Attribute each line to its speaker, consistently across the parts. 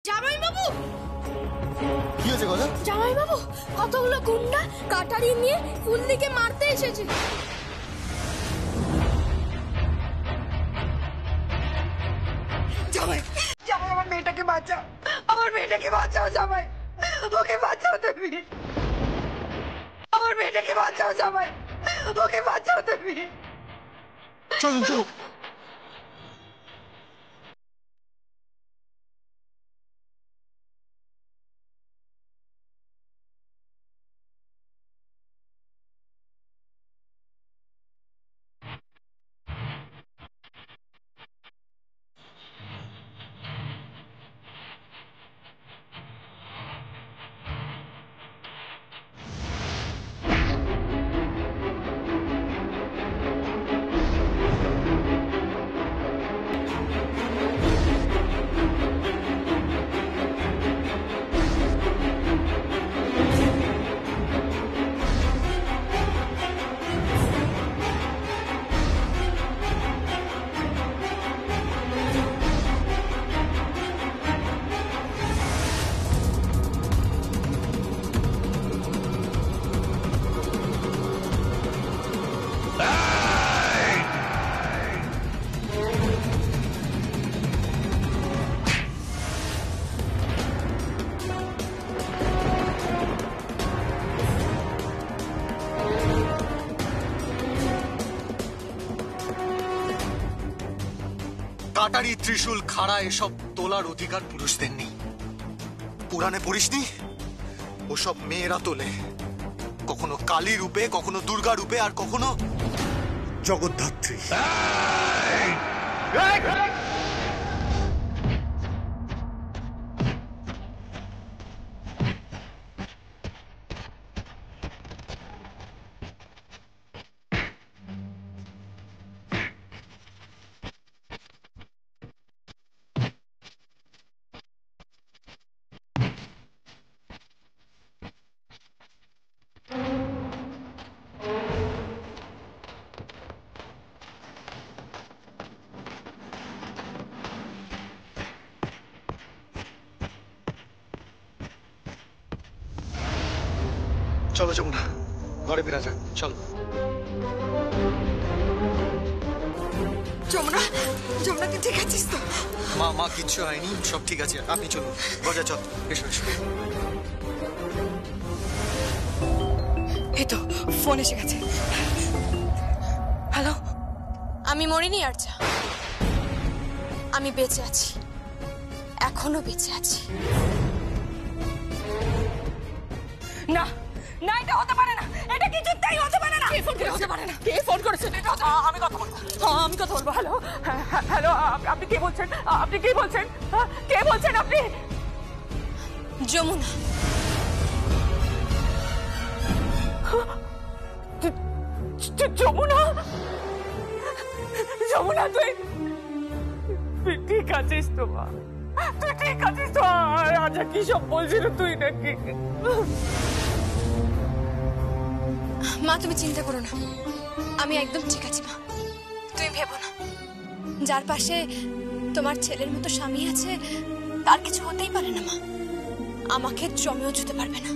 Speaker 1: জামাই বাবু,
Speaker 2: কি হয়েছে কথা?
Speaker 1: জামাই বাবু, কতগুলো গুন্ডা কাটারি নিয়ে ফুলদিকে মারতে এসেছে।
Speaker 3: জামাই, জামাই আমার মেয়েটাকে বাঁচাও, আমার মেয়েটাকে বাঁচাও জামাই, ওকে বাঁচাও তুমি, আমার মেয়েটাকে বাঁচাও জামাই, ওকে বাঁচাও তুমি।
Speaker 2: চলুন চলুন।
Speaker 4: কাটারি, ত্রিশূল, খাড়া এসব তোলার অধিকার পুরুষদের নেই। পুরাণে পড়িসনি? ওসব মেয়েরা তোলে, কখনো কালী রূপে, কখনো দুর্গা রূপে, আর কখনো জগদ্ধাত্রী। চলো যমুনা, ঘরে ফেরা যাক, চলো।
Speaker 3: যমুনা, যমুনা তুই ঠিক আছিস তো?
Speaker 4: মা কিচ্ছু হয়নি, সব ঠিক আছে, আপনি চলুন। গজা চল, এসো এসো।
Speaker 3: এই তো ফোন এসে গেছে। হ্যালো,
Speaker 1: আমি মরিনি আরচা, আমি বেঁচে আছি, এখনো বেঁচে আছি।
Speaker 3: না না, এটা হতে পারে না, এটা কিছুতেই হতে পারে না। কে ফোন করে? হতে পারে না। কে ফোন করেছে? আমি কথা বলবো, আমি কথা বলবো। হ্যালো হ্যালো, আপনি কে বলছেন? আপনি কে বলছেন? কে বলছেন আপনি?
Speaker 1: যমুনা।
Speaker 3: যমুনা, যমুনা তুই ঠিক আছিস তো? মা তুই ঠিক আছিস তো? আচ্ছা কি সব বলছিল তুই নাকি?
Speaker 1: মা তুমি চিন্তা করো না, আমি একদম ঠিক আছি মা, তুমি ভেবো না। যার পাশে তোমার ছেলের মতো স্বামী আছে তার কিছু হতেই পারে না মা, আমাকে জমেও ছুতে পারবে না।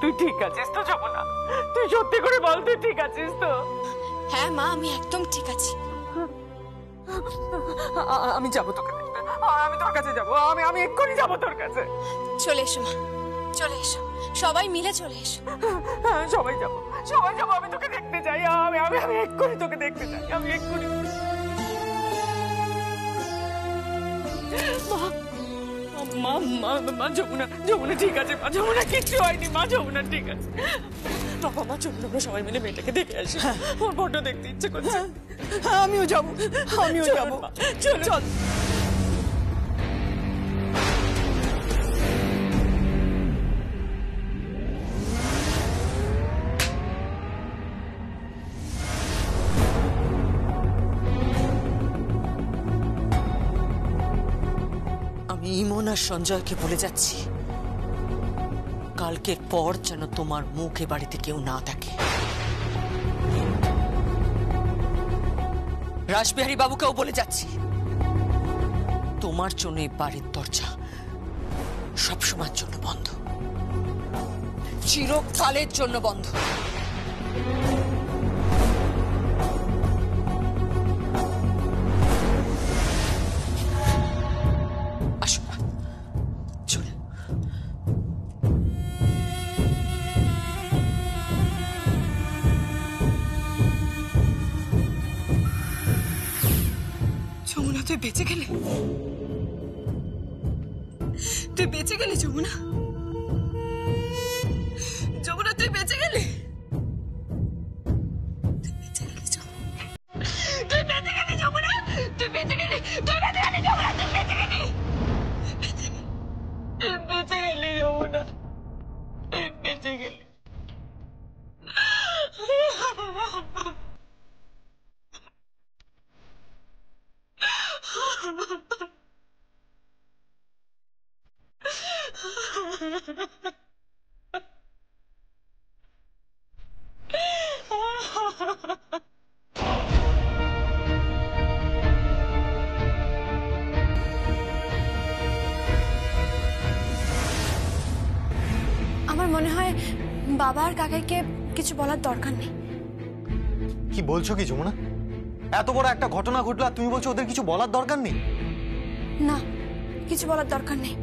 Speaker 3: তুই ঠিক আছিস তো যমুনা? তুই সত্যি করে বল, তুই ঠিক আছিস তো?
Speaker 1: হ্যাঁ মা, আমি একদম ঠিক আছি।
Speaker 3: আমি যাবো তোকে দেখতে, আমি তোর কাছে যাবো, আমি এক্ষুনি যাবো তোর কাছে।
Speaker 1: চলে এসো মা, চলে এসো, সবাই মিলে চলে এসো।
Speaker 3: সবাই যাবো, সবাই যাবো, আমি তোকে দেখতে চাই, আমি এক্ষুনি তোকে দেখতে চাই, আমি এক্ষুনি। মা মা মা যমুনা, যমুনা ঠিক আছে মা, যমুনা কিচ্ছু হয়নি মা, যমুনা ঠিক আছে। বাবা মা চলুন আমরা সবাই মিলে মেয়েটাকে দেখে আসি, আমার বড্ড দেখতে ইচ্ছে করছে। আমিও যাবো, আমিও যাবো, চল চল। আমি ইমন আর সঞ্জয়কে বলে যাচ্ছি, কালকের পর যেন তোমার মুখ এ বাড়িতে কেউ না থাকে। রাসবিহারী বাবুকেও বলে যাচ্ছি, তোমার জন্য এই বাড়ির দরজা সবসময়ের জন্য বন্ধ, চিরকালের জন্য বন্ধ। আসো না, চলো। যমুনা, তুই বেঁচে গেলে, তুই বেঁচে গেলি যমুনা, যমুনা তুই বেঁচে গেলি, তুই বেঁচে গেলি যমুনা, তুই বেঁচে গেলি যমুনা, তুই বেঁচে গেলি, তুই বেঁচে গেলি যমুনা, তুই বেঁচে গেলি, বেঁচে গেলি যমুনা, বেঁচে গেলি।
Speaker 1: আমার মনে হয় বাবা আর কাকাইকে কিছু বলার দরকার নেই।
Speaker 4: কি বলছো কি যমুনা? এত বড় একটা ঘটনা ঘটলো আর তুমি বলছো ওদের কিছু বলার দরকার নেই?
Speaker 1: না, কিছু বলার দরকার নেই।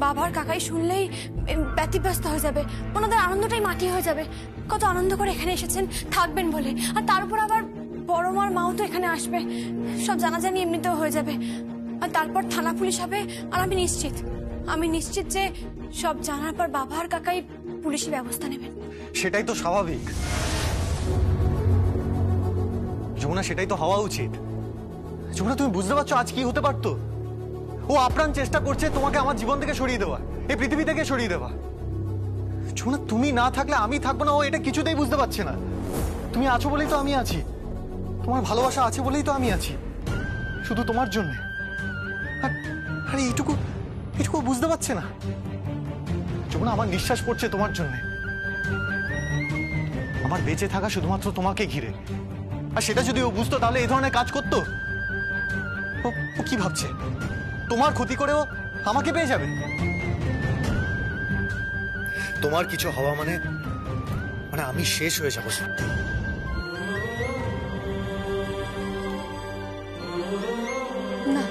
Speaker 1: বাবা আর কাকাই শুনলেই ব্যতিব্যস্ত হয়ে যাবে, ওনাদের আনন্দটাই মাটি হয়ে যাবে। কত আনন্দ করে এখানে এসেছেন, থাকবেন বলে, আর তার উপর আবার বড় মার মাও তো এখানে আসবে, সব জানাজানি এমনিতেও হয়ে যাবে। আর তারপর থানা পুলিশ হবে, আর আমি নিশ্চিত যে সব জানার পর বাবা আর কাকাই পুলিশি ব্যবস্থা নেবেন।
Speaker 4: সেটাই তো স্বাভাবিক যমুনা, সেটাই তো হওয়া উচিত। যমুনা, তুমি বুঝতে পারছো আজ কি হতে পারতো? ও আপ্রাণ চেষ্টা করছে তোমাকে আমার জীবন থেকে সরিয়ে দেওয়া, এই পৃথিবী থেকে সরিয়ে দেওয়া। যমুনা, তুমি না থাকলে আমি থাকবো না, ও এটা কিছুতেই বুঝতে পারছে না। তুমি আছো বলেই তো আমি আছি, তোমার ভালোবাসা আছে বলেই তো আমি আছি, শুধু তোমার জন্য। আরে এইটুকু বুঝতে পারছে না। যমুনা, আমার নিঃশ্বাস পড়ছে তোমার জন্য, আমার বেঁচে থাকা শুধুমাত্র তোমাকে ঘিরে। আর সেটা যদি ও বুঝতো তাহলে এই ধরনের কাজ করতো? ও কি ভাবছে? তোমার ক্ষতি করেও আমাকে পেয়ে যাবে? তোমার কিছু হওয়া মানে আমি শেষ হয়ে যাব।
Speaker 1: না,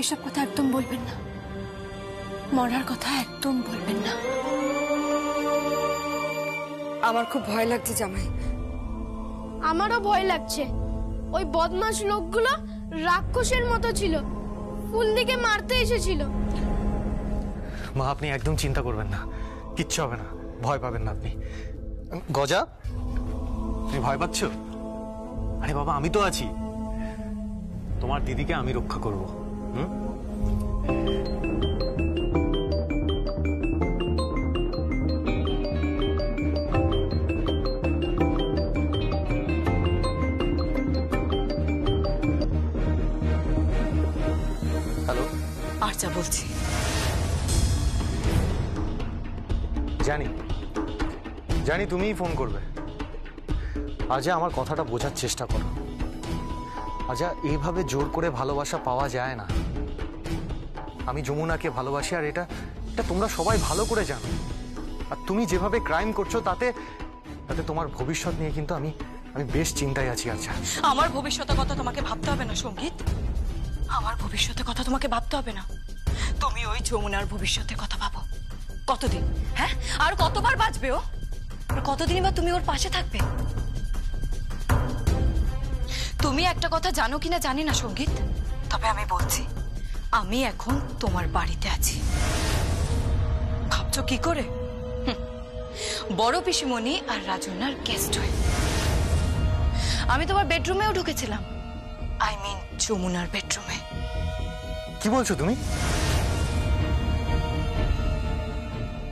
Speaker 1: এসব কথা একদম বলবেন না, মরার কথা একদম বলবেন না।
Speaker 3: আমার খুব ভয় লাগছে জামাই।
Speaker 5: আমারও ভয় লাগছে। ওই বদমাশ লোকগুলো রাক্ষসের মতো ছিল, ফুল দিকে মারতে এসেছিল।
Speaker 4: মা, আপনি একদম চিন্তা করবেন না, কিচ্ছু হবে না, ভয় পাবেন না আপনি। গজা, তুমি ভয় পাচ্ছ? আরে বাবা, আমি তো আছি, তোমার দিদিকে আমি রক্ষা করব। হ্যালো,
Speaker 3: আর যা বলছি,
Speaker 4: জানি তুমিই ফোন করবে। আজ আমার কথাটা বোঝার চেষ্টা করো। আজ এইভাবে জোর করে ভালোবাসা পাওয়া যায় না। আমি যমুনাকে ভালোবাসি, আর এটা তোমরা সবাই ভালো করে জানো। আর তুমি যেভাবে ক্রাইম করছো তাতে তোমার ভবিষ্যৎ নিয়ে কিন্তু আমি বেশ চিন্তায় আছি। আচ্ছা,
Speaker 3: আমার ভবিষ্যতের কথা তোমাকে ভাবতে হবে না সঙ্গীত, আমার ভবিষ্যতের কথা তোমাকে ভাবতে হবে না। তুমি ওই যমুনার ভবিষ্যতের কথা ভাবো। কতদিন, হ্যাঁ, আর কতবার বাঁচবে ও? আর কতদিন বা তুমি ওর পাশে থাকবে? তুমি একটা কথা জানো কিনা জানি না সঙ্গীত, তবে আমি বলছি, আমি এখন তোমার বাড়িতে আছি। ভাবছো কি করে? বড় পিসিমণি আর রাজনার গেস্ট হয়ে আমি তোমার বেডরুমেও ঢুকেছিলাম, আই মিন যমুনার বেডরুমে।
Speaker 4: কি বলছো তুমি?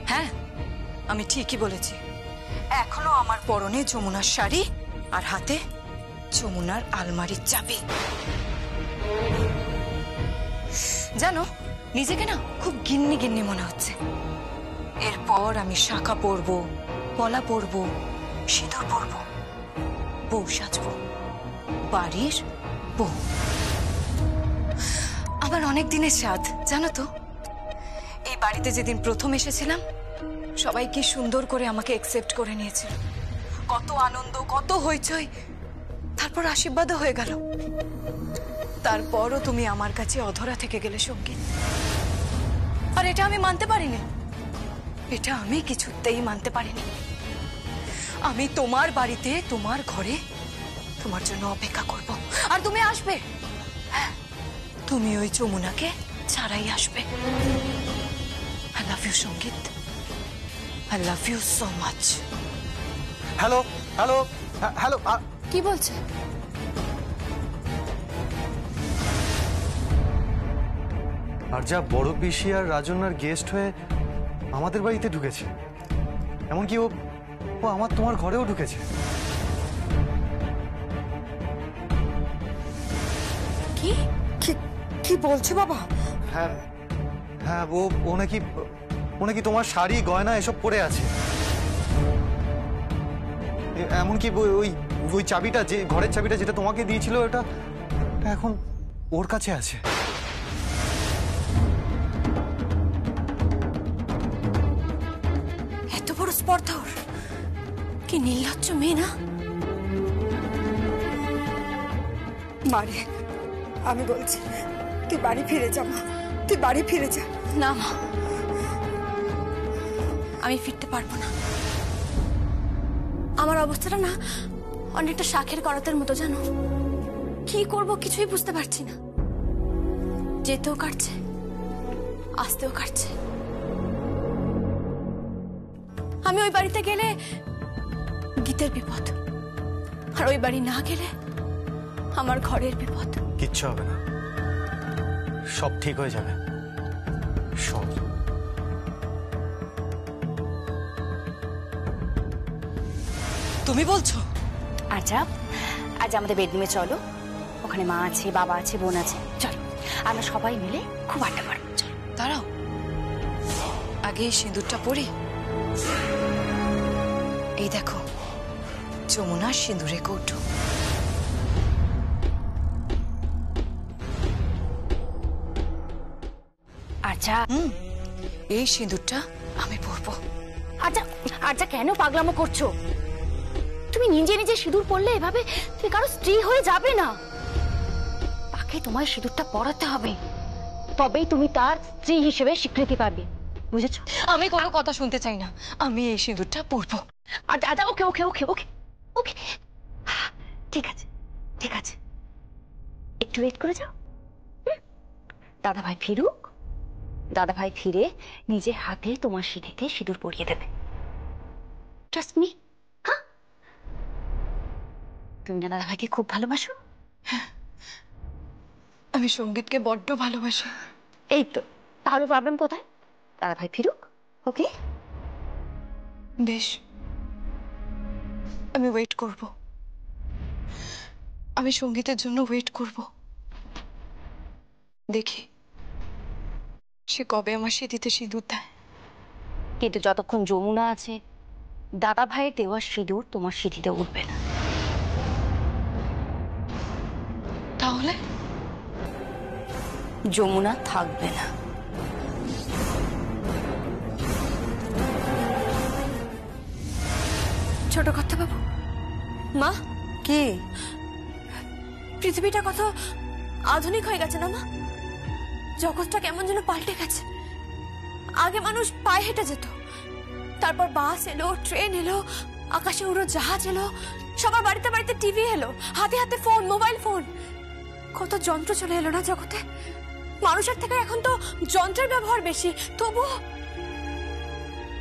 Speaker 3: হ্যাঁ, আমি ঠিকই বলেছি। এখনো আমার পরনে যমুনার শাড়ি আর হাতে যমুনার আলমারির চাবি। জানো, নিজেকে না খুব গিন্নি গিন্নি মনে হচ্ছে। এরপর আমি শাখা পরবো, পলা পরবো, সিঁদুর পরবো, বউ সাজবো, বাড়ির বউ।
Speaker 1: আমার অনেক দিনের স্বাদ জানো তো। এই বাড়িতে যেদিন প্রথম এসেছিলাম সবাই কি সুন্দর করে আমাকে অ্যাকসেপ্ট করে নিয়েছিল, কত আনন্দ কত হইচই, তারপর আশীর্বাদও হয়ে গেল। তারপরও তুমি আমার কাছে অধরা থেকে গেলে সঙ্গীত, আর এটা আমি মানতে পারিনি, এটা আমি কিছুতেই মানতে পারিনি। আমি তোমার বাড়িতে তোমার ঘরে তোমার জন্য অপেক্ষা করব, আর তুমি আসবে। হ্যাঁ, তুমি ওই যমুনাকে ছাড়াই আসবে। I love you Sangeet, I love you so much.
Speaker 4: Hello hello hello.
Speaker 1: কি বলছে?
Speaker 4: আর যা বড় পিসি আর রাজন্যার গেস্ট হয়ে আমাদের বাড়িতে ঢুকেছে, এমনকি ও আমার তোমার ঘরেও ঢুকেছে।
Speaker 1: কি কি বলছে বাবা?
Speaker 4: হ্যাঁ হ্যাঁ, ও নাকি তোমার শাড়ি গয়না এসব পরে আছে। এমনকি ওই চাবিটা, যে ঘরের চাবিটা যেটা তোমাকে দিয়েছিল, ওটা এখন ওর কাছে আছে।
Speaker 1: এত বড় স্পর্ধা ওর, কি নির্লজ্জ মেয়ে না।
Speaker 6: মারে, আমি বলছি তুই বাড়ি ফিরে যা মা, তুই বাড়ি ফিরে যা।
Speaker 1: না মা, আমি ফিরতে পারবো না। আমার অবস্থাটা না অনেকটা শাখের করাতের মতো, জানো। কি করব কিছুই বুঝতে পারছি না। যেতেও কাটছে, আসতেও কাটছে। আমি ওই বাড়িতে গেলে গীতের বিপদ, আর ওই বাড়ি না গেলে আমার ঘরের বিপদ।
Speaker 4: কিচ্ছু হবে না, সব ঠিক হয়ে যাবে, সব।
Speaker 1: তুমি বলছো?
Speaker 7: আচ্ছা, আজ আমাদের বেডরুমে চলো, ওখানে মা আছে, বাবা আছে, বোন আছে, চলো আমরা সবাই মিলে খুব আড্ডা মারবো। চলো।
Speaker 1: দাঁড়াও, আগে এই সিঁদুরটা পরি। এই দেখো, যমুনার সিঁদুরে কৌটো।
Speaker 7: আচ্ছা
Speaker 1: এই সিঁদুরটা আমি পরবো।
Speaker 7: আচ্ছা আচ্ছা, কেন পাগলামো করছো? তুমি নিজে নিজে সিঁদুর পরলে এভাবে তুমি কারো স্ত্রী হয়ে যাবে না। তাকে তোমার সিঁদুরটা পরাতে হবে, তবেই তুমি তার স্ত্রী হিসেবে স্বীকৃতি পাবে, বুঝেছো?
Speaker 1: আমি কোনো কথা শুনতে চাই না, আমি এই সিঁদুরটা পরবো।
Speaker 7: আচ্ছা আচ্ছা, ওকে ওকে ওকে ওকে ওকে, ঠিক আছে ঠিক আছে, একটু ওয়েট করে যাও। দাদা ভাই ফিরুক, দাদা ভাই ফিরে নিজে হাতে তোমার সিঁথিতে সিঁদুর পরিয়ে দেবে। Trust me. হ্যাঁ, তুমি না দাদা ভাইকে খুব ভালোবাসো?
Speaker 1: আমি সঙ্গীতকে বড্ড ভালোবাসি।
Speaker 7: এই তো, তাহলে প্রবলেম কোথায়? দাদা ভাই ফিরুক, ওকে?
Speaker 1: বেশ, আমি ওয়েট করব, আমি সঙ্গীতের জন্য ওয়েট করব। দেখি সে কবে আমার সিঁথিতে সিঁদুর দেয়।
Speaker 7: কিন্তু যতক্ষণ যমুনা আছে, দাদা ভাইয়ের দেওয়া সিঁদুর তোমার সিঁথিতে উঠবে না।
Speaker 1: তাহলে
Speaker 7: যমুনা থাকবে না।
Speaker 1: ছোট কথা বাবু, মা,
Speaker 6: কি
Speaker 1: পৃথিবীটা কত আধুনিক হয়ে গেছে না মা। জগৎটা কেমন যেন পাল্টে গেছে। আগে মানুষ পায়ে হেঁটে যেত, তারপর বাস এলো, ট্রেন এলো, আকাশে উড়ো জাহাজ এলো, সবার বাড়িতে বাড়িতে টিভি এলো, হাতে হাতে ফোন, মোবাইল ফোন। কত যন্ত্র চলে এলো না জগতে। মানুষের থেকে এখন তো যন্ত্রের ব্যবহার বেশি।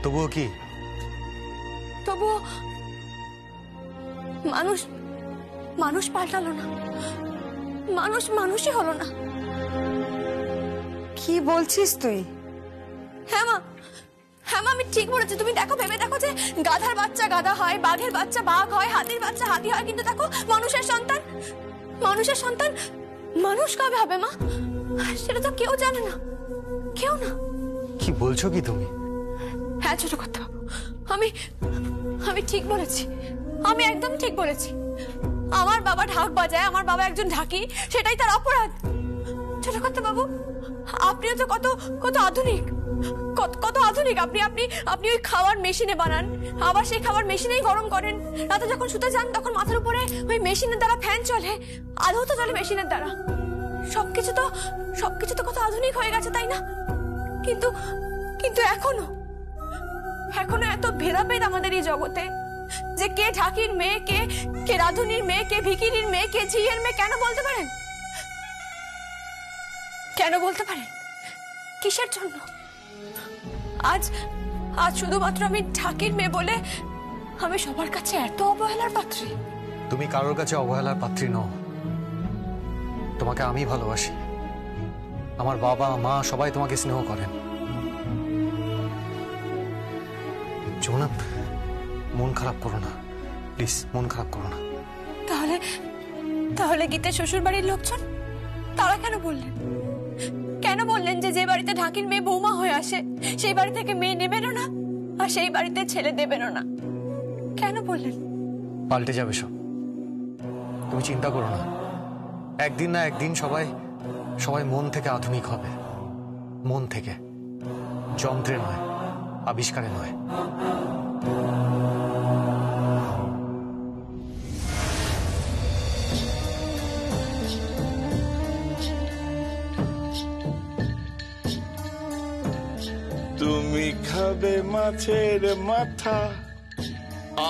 Speaker 4: তবুও কি?
Speaker 1: তবুও মানুষ মানুষ পাল্টালো না, মানুষ মানুষই হলো না।
Speaker 6: কি বলছিস তুই?
Speaker 1: হ্যাঁ মা, হ্যাঁ মা, আমি ঠিক বলেছি। তুমি দেখো, ভেবে দেখো যে গাধার বাচ্চা গাধা হয়, বাঘের বাচ্চা বাঘ হয়, হাতির বাচ্চা হাতি হয়, কিন্তু দেখো মানুষের সন্তান মানুষ কবে হবে মা? সেটা তো কেউ জানে না, কেউ না।
Speaker 4: কি বলছো কি তুমি?
Speaker 1: হ্যাঁ ছোট কথা, আমি ঠিক বলেছি, আমি একদম ঠিক বলেছি। আমার বাবা ঢাক বাজায়, আমার বাবা একজন ঢাকি, সেটাই তার অপরাধ। ছোটকর্তা বাবু, আপনিও তো কত কত আধুনিক, কত আধুনিক। আপনি আপনি আপনি ওই খাবার মেশিনে বানান, আবার সেই খাবার মেশিনেই গরম করেন। রাতে যখন শুতে যান তখন মাথার উপরে ওই মেশিনের দ্বারা ফ্যান চলে, আলো তো চলে মেশিনের দ্বারা। সবকিছু তো কত আধুনিক হয়ে গেছে, তাই না? কিন্তু কিন্তু এখনো এত ভেদাভেদ আমাদের এই জগতে, যে কে ঢাকির মেয়ে, কে রাধুনির মেয়ে, কে ভিকিরির মেয়ে, কে ঝিয়ের মেয়ে। কেন বলতে পারেন? কেন বলতে পারেন? কিসের জন্য? আজ শুধুমাত্র আমি ঢাকির মেয়ে বলে আমি সবার কাছে এত অবহেলার পাত্রী?
Speaker 4: তুমি কারোর কাছে অবহেলার পাত্রী নও। তোমাকে আমি ভালোবাসি, আমার বাবা মা সবাই তোমাকে স্নেহ করেন। যমুনা, মন খারাপ করো না প্লিজ, মন খারাপ করো না।
Speaker 1: তাহলে গীতের শ্বশুর বাড়ির লোকজন তারা কেন বললেন? কেন বললেন যে বাড়িতে ঢাকির মেয়ে বৌমা হয়ে আসে সেই বাড়ি থেকে মেয়ে নেবেনও না, আর সেই বাড়িতে ছেলে দেবেনও না? কেন বললেন?
Speaker 4: পাল্টে যাবে সব, তুমি চিন্তা করো না। একদিন না একদিন সবাই মন থেকে আধুনিক হবে, মন থেকে, যন্ত্রে নয়, আবিষ্কারে নয়।
Speaker 8: তুমি খাবে মাছের মাথা,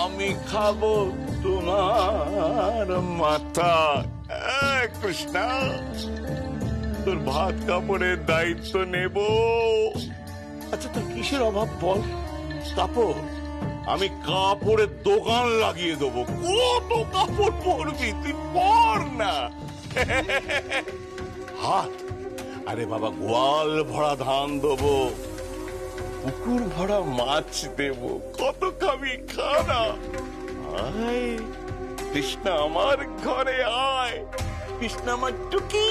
Speaker 8: আমি খাবো তোমার মাথা। কৃষ্ণা, তোর ভাত কাপড়ের দায়িত্ব নেব। আচ্ছা, তোর কিসের অভাব বল? কাপড়? আমি কাপড়ের দোকান লাগিয়ে দেবো। কত কাপড় পরবি তুই, পর না। হাত, আরে বাবা, গোয়াল ভরা ধান দেবো, পুকুর ভরা মাছ দেব, কত খাবি, খানা। আয় কৃষ্ণা, আমার ঘরে আয়। কৃষ্ণা, আমার টুকি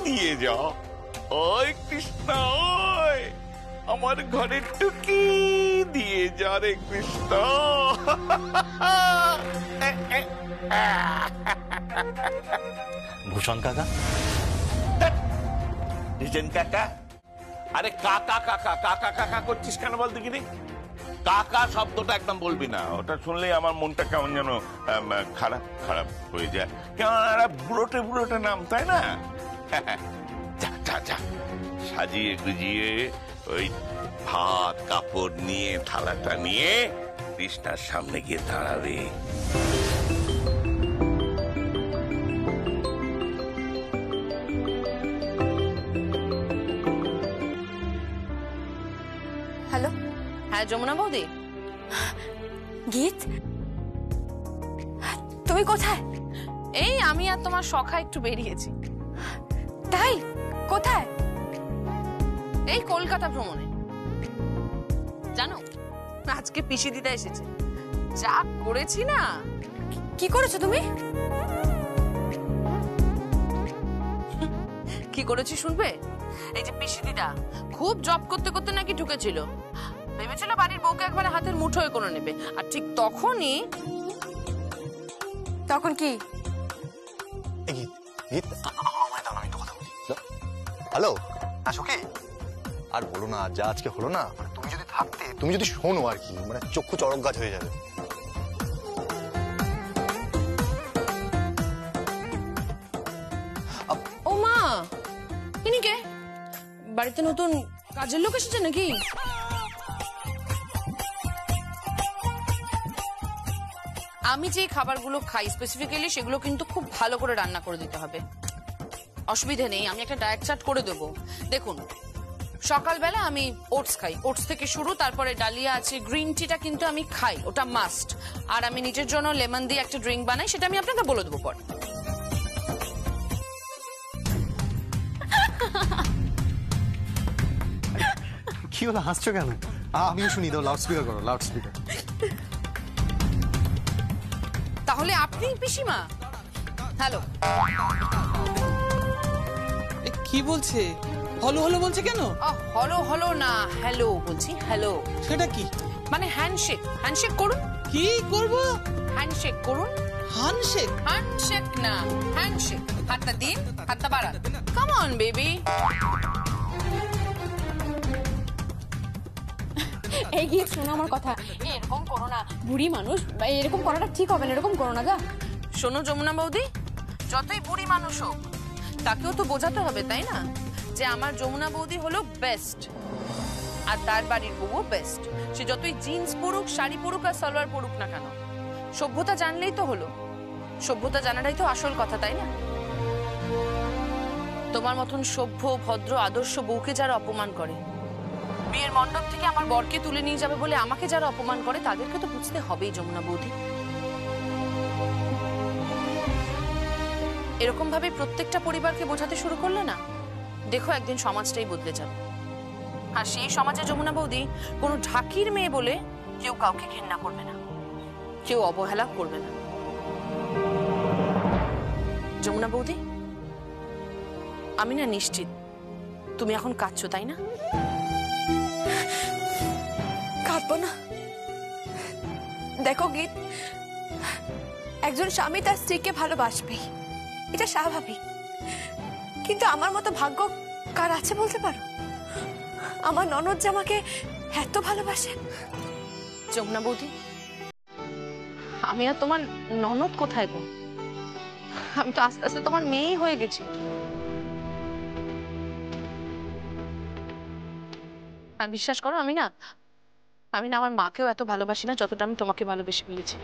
Speaker 8: দিয়ে যা। ওই কৃষ্ণা, ওই আমার ঘরে টুকি দিয়ে যা রে কৃষ্ণা।
Speaker 9: ভূষণ কাকা,
Speaker 8: ডিজেন কাকা, আরে কাকা কাকা কাকা কাকা করছিস কেন বল দেখিনি? কাকা শব্দটা একদম বলবি না, ওটা শুনলেই আমার মনটা কেমন যেন খারাপ খারাপ হয়ে যায়। কেমন একটা বুড়োটে বুড়োটে নাম, তাই না? যা যা যা, সাজিয়ে গুজিয়ে ওই ভাত কাপড় নিয়ে, থালাটা নিয়ে কৃষ্ণার সামনে গিয়ে দাঁড়াবে।
Speaker 1: হ্যালো,
Speaker 3: হ্যাঁ যমুনা বৌদি,
Speaker 1: গীত, তুমি কোথায়?
Speaker 3: এই আমি আর তোমার সখা একটু বেরিয়েছি।
Speaker 1: তাই? কোথায়?
Speaker 3: এই কলকাতা ভ্রমণে। জানো, আজকে পিসি দিদা এসেছে, যা করেছি না।
Speaker 1: কি করেছো তুমি?
Speaker 3: কি করেছি শুনবে? এই যে পিসি দিদা খুব জব করতে করতে নাকি ঢুকেছিল, ভেবেছিল বাড়ির বউকে একবারে হাতের মুঠোয় করে নেবে, আর ঠিক তখনই।
Speaker 1: তখন কি?
Speaker 2: হ্যালো, আসো কি? আর বলো না, যা আজকে হলো না, মানে তুমি যদি থাকতে, তুমি যদি শোনো আর কি, মানে চক্ষু চড়ক গাছ হয়ে যাবে।
Speaker 3: ও মা, ইনি কে? বাড়িতে নতুন কাজের লোক এসেছে নাকি? আমি যে খাবারগুলো খাই স্পেসিফিক্যালি সেগুলো কিন্তু খুব ভালো করে রান্না করে দিতে হবে। অসুবিধা নেই, আমি একটা ডায়েট চার্ট করে দেবো। দেখুন, সকালবেলা আমি ওটস খাই, ওটস থেকে শুরু, তারপরে ডালিয়া আছে, গ্রিন টিটা কিন্তু আমি খাই, ওটা মাস্ট। আর আমি নিজের জন্য লেমন দিয়ে একটা ড্রিঙ্ক বানাই, সেটা আমি আপনাকে বলে দেবো পর।
Speaker 4: কি হলো, হাসছো কেন? আমিও শুনি দাও, লাউড স্পিকার করো, লাউড স্পিকার।
Speaker 3: তাহলে আপনি পিসিমা? হ্যালো।
Speaker 10: কি বলছে? হলো হলো বলছে কেন?
Speaker 3: হলো হলো না, হ্যালো বলছি, হ্যালো।
Speaker 10: সেটা কি?
Speaker 3: মানে হ্যান্ডশেক। হ্যান্ডশেক করুন।
Speaker 10: কি করব?
Speaker 3: হ্যান্ডশেক করুন।
Speaker 10: হ্যান্ডশেক?
Speaker 3: হ্যান্ডশেক না, হ্যান্ডশেক। হাতটা দিন, হাতটা বাড়ান। Come on baby.
Speaker 1: এই গিয়ে শোনো আমার কথা, এরকম করো না, বুড়ি মানুষ, এরকম করাটা ঠিক হবে না, এরকম করো না। যা
Speaker 3: শোনো যমুনা বৌদি, যতই বুড়ি মানুষ হোক তাকেও তো বোঝাতে হবে, তাই না, যে আমার যমুনা বৌদি হলো বেস্ট, আর তার বাড়ির বউও বেস্ট। সে যতই জিন্স পরুক, শাড়ি পরুক আর সালোয়ার পরুক না কেন, সভ্যতা জানলেই তো হলো। সভ্যতা জানাটাই তো আসল কথা, তাই না? তোমার মতন সভ্য, ভদ্র, আদর্শ বউকে যারা অপমান করে, বিয়ের মণ্ডপ থেকে আমার বরকে তুলে নিয়ে যাবে বলে আমাকে যারা অপমান করে, তাদেরকে তো বুঝতে হবেই যমুনা বৌদি। এরকম ভাবে প্রত্যেকটা পরিবারকে বোঝাতে শুরু করলে না, দেখো একদিন সমাজটাই বদলে যাবে। আর সেই সমাজে যমুনা বৌদি কোনো ঢাকির মেয়ে বলে কেউ কাউকে ঘেন্না করবে না, কেউ অবহেলা করবে না। যমুনা বৌদি, আমি না নিশ্চিত তুমি এখন কাঁদছো, তাই না?
Speaker 1: কাঁদবো না? দেখো গীত, একজন স্বামী তার স্ত্রীকে ভালোবাসবেই, এটা স্বাভাবিক, কিন্তু আমার মতো ভাগ্য কার আছে বলতে পারো? আমার ননদ যে আমাকে এত ভালোবাসে।
Speaker 3: যমুনা বৌদি, আমি আর তোমার ননদ কোথায় গো? আমি তো আস্তে আস্তে তোমার মেয়েই হয়ে গেছি। আর বিশ্বাস করো, আমি না আমার মাকেও এত ভালোবাসি না যতটা আমি তোমাকে ভালোবেসে ফেলেছি।